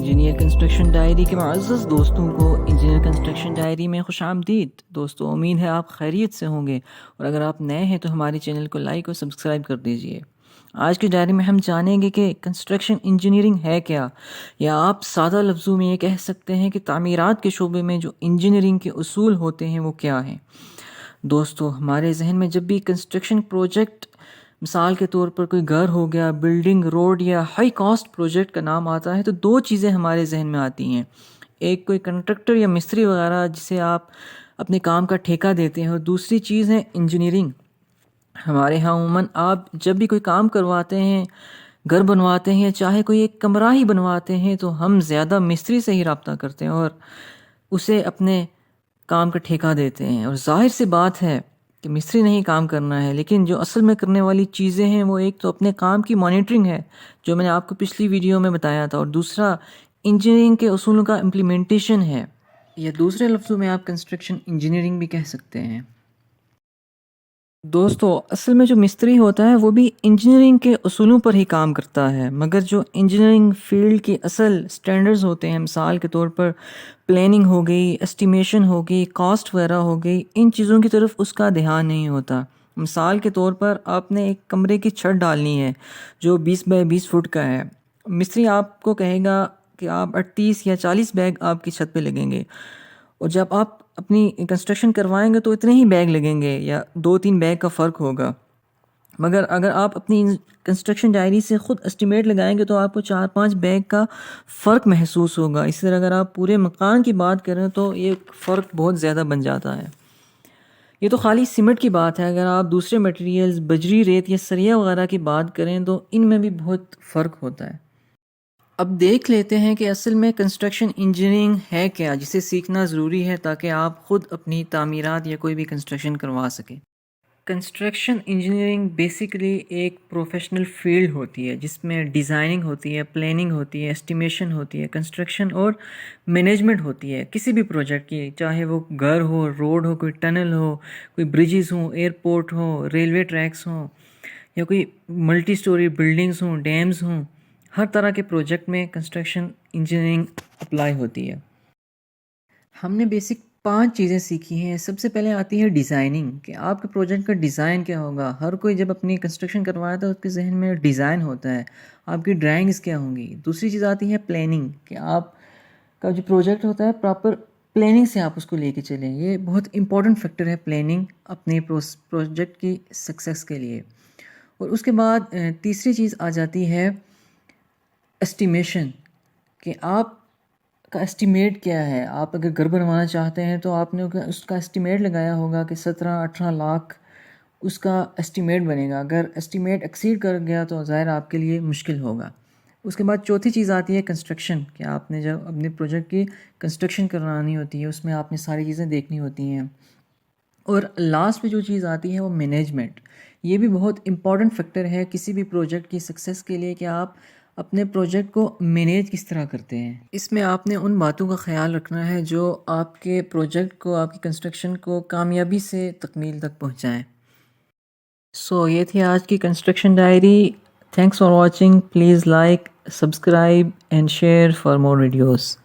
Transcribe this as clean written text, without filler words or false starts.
Engineer construction diary کے معزز دوستوں کو انجینئر کنسٹرکشن ڈائری میں خوش آمدید۔ دوستو، امید ہے آپ خیریت سے ہوں گے، اور اگر آپ نئے ہیں تو ہمارے چینل کو لائک اور سبسکرائب کر دیجئے۔ آج کی ڈائری میں ہم جانیں گے کہ کنسٹرکشن انجینئرنگ ہے کیا، یا آپ سادہ لفظوں میں یہ کہہ سکتے ہیں کہ تعمیرات کے شعبے میں جو انجینئرنگ کے اصول ہوتے ہیں وہ کیا ہیں۔ دوستو، ہمارے ذہن میں جب بھی کنسٹرکشن پروجیکٹ، مثال کے طور پر کوئی گھر ہو گیا، بلڈنگ، روڈ یا ہائی کاسٹ پروجیکٹ کا نام آتا ہے تو دو چیزیں ہمارے ذہن میں آتی ہیں۔ ایک کوئی کنٹریکٹر یا مستری وغیرہ جسے آپ اپنے کام کا ٹھیکہ دیتے ہیں، اور دوسری چیز ہے انجینئرنگ۔ ہمارے ہاں عموماً آپ جب بھی کوئی کام کرواتے ہیں، گھر بنواتے ہیں یا چاہے کوئی ایک کمرہ ہی بنواتے ہیں، تو ہم زیادہ مستری سے ہی رابطہ کرتے ہیں اور اسے اپنے کام کا ٹھیکہ دیتے ہیں، اور ظاہر سی بات ہے کہ مستری نے ہی کام کرنا ہے، لیکن جو اصل میں کرنے والی چیزیں ہیں وہ ایک تو اپنے کام کی مانیٹرنگ ہے، جو میں نے آپ کو پچھلی ویڈیو میں بتایا تھا، اور دوسرا انجینئرنگ کے اصولوں کا امپلیمنٹیشن ہے، یا دوسرے لفظوں میں آپ کنسٹرکشن انجینئرنگ بھی کہہ سکتے ہیں۔ دوستو، اصل میں جو مستری ہوتا ہے وہ بھی انجینئرنگ کے اصولوں پر ہی کام کرتا ہے، مگر جو انجینئرنگ فیلڈ کی اصل سٹینڈرڈز ہوتے ہیں، مثال کے طور پر پلاننگ ہو گئی، اسٹیمیشن ہو گئی، کاسٹ وغیرہ ہو گئی، ان چیزوں کی طرف اس کا دھیان نہیں ہوتا۔ مثال کے طور پر آپ نے ایک کمرے کی چھت ڈالنی ہے جو 20 بائی 20 فٹ کا ہے، مستری آپ کو کہے گا کہ آپ 38 یا 40 بیگ آپ کی چھت پہ لگیں گے، اور جب آپ اپنی کنسٹرکشن کروائیں گے تو اتنے ہی بیگ لگیں گے یا 2-3 بیگ کا فرق ہوگا۔ مگر اگر آپ اپنی کنسٹرکشن ڈائری سے خود اسٹیمیٹ لگائیں گے تو آپ کو 4-5 بیگ کا فرق محسوس ہوگا۔ اسی طرح اگر آپ پورے مکان کی بات کریں تو یہ فرق بہت زیادہ بن جاتا ہے۔ یہ تو خالی سیمنٹ کی بات ہے، اگر آپ دوسرے مٹیریلز، بجری، ریت یا سریا وغیرہ کی بات کریں تو ان میں بھی بہت فرق ہوتا ہے۔ اب دیکھ لیتے ہیں کہ اصل میں کنسٹرکشن انجینئرنگ ہے کیا، جسے سیکھنا ضروری ہے تاکہ آپ خود اپنی تعمیرات یا کوئی بھی کنسٹرکشن کروا سکیں۔ کنسٹرکشن انجینئرنگ بیسیکلی ایک پروفیشنل فیلڈ ہوتی ہے جس میں ڈیزائننگ ہوتی ہے، پلاننگ ہوتی ہے، اسٹیمیشن ہوتی ہے، کنسٹرکشن اور مینجمنٹ ہوتی ہے کسی بھی پروجیکٹ کی، چاہے وہ گھر ہو، روڈ ہو، کوئی ٹنل ہو، کوئی بریجز ہوں، ایئرپورٹ ہو، ریلوے ٹریکس ہوں، یا کوئی ملٹی سٹوری بلڈنگز ہوں، ڈیمز ہوں۔ ہر طرح کے پروجیکٹ میں کنسٹرکشن انجینئرنگ اپلائی ہوتی ہے۔ ہم نے بیسک 5 چیزیں سیکھی ہیں۔ سب سے پہلے آتی ہے ڈیزائننگ، کہ آپ کے پروجیکٹ کا ڈیزائن کیا ہوگا۔ ہر کوئی جب اپنی کنسٹرکشن کروایا تو اس کے ذہن میں ڈیزائن ہوتا ہے، آپ کی ڈرائنگز کیا ہوں گی۔ دوسری چیز آتی ہے پلاننگ، کہ آپ کا جو پروجیکٹ ہوتا ہے پراپر پلاننگ سے آپ اس کو لے کے چلیں۔ یہ بہت امپورٹنٹ فیکٹر ہے پلاننگ اپنے پروجیکٹ کی سکسیس کے لیے۔ اور اس کے بعد تیسری چیز آ جاتی ہے اسٹیمیشن، کہ آپ کا اسٹیمیٹ کیا ہے۔ آپ اگر گھر بنوانا چاہتے ہیں تو آپ نے اس کا اسٹیمیٹ لگایا ہوگا کہ 17-18 لاکھ اس کا اسٹیمیٹ بنے گا۔ اگر اسٹیمیٹ ایکسیڈ کر گیا تو ظاہر آپ کے لیے مشکل ہوگا۔ اس کے بعد چوتھی چیز آتی ہے کنسٹرکشن، کہ آپ نے جب اپنے پروجیکٹ کی کنسٹرکشن کرانی ہوتی ہے اس میں آپ نے ساری چیزیں دیکھنی ہوتی ہیں۔ اور لاسٹ میں جو چیز آتی ہے وہ مینجمنٹ۔ یہ بھی بہت امپورٹنٹ فیکٹر ہے کسی بھی پروجیکٹ کی سکسیس کے لیے، کہ آپ اپنے پروجیکٹ کو مینیج کس طرح کرتے ہیں۔ اس میں آپ نے ان باتوں کا خیال رکھنا ہے جو آپ کے پروجیکٹ کو، آپ کی کنسٹرکشن کو کامیابی سے تکمیل تک پہنچائیں۔ یہ تھی آج کی construction diary. Thanks for watching. Please like, subscribe and share for more videos.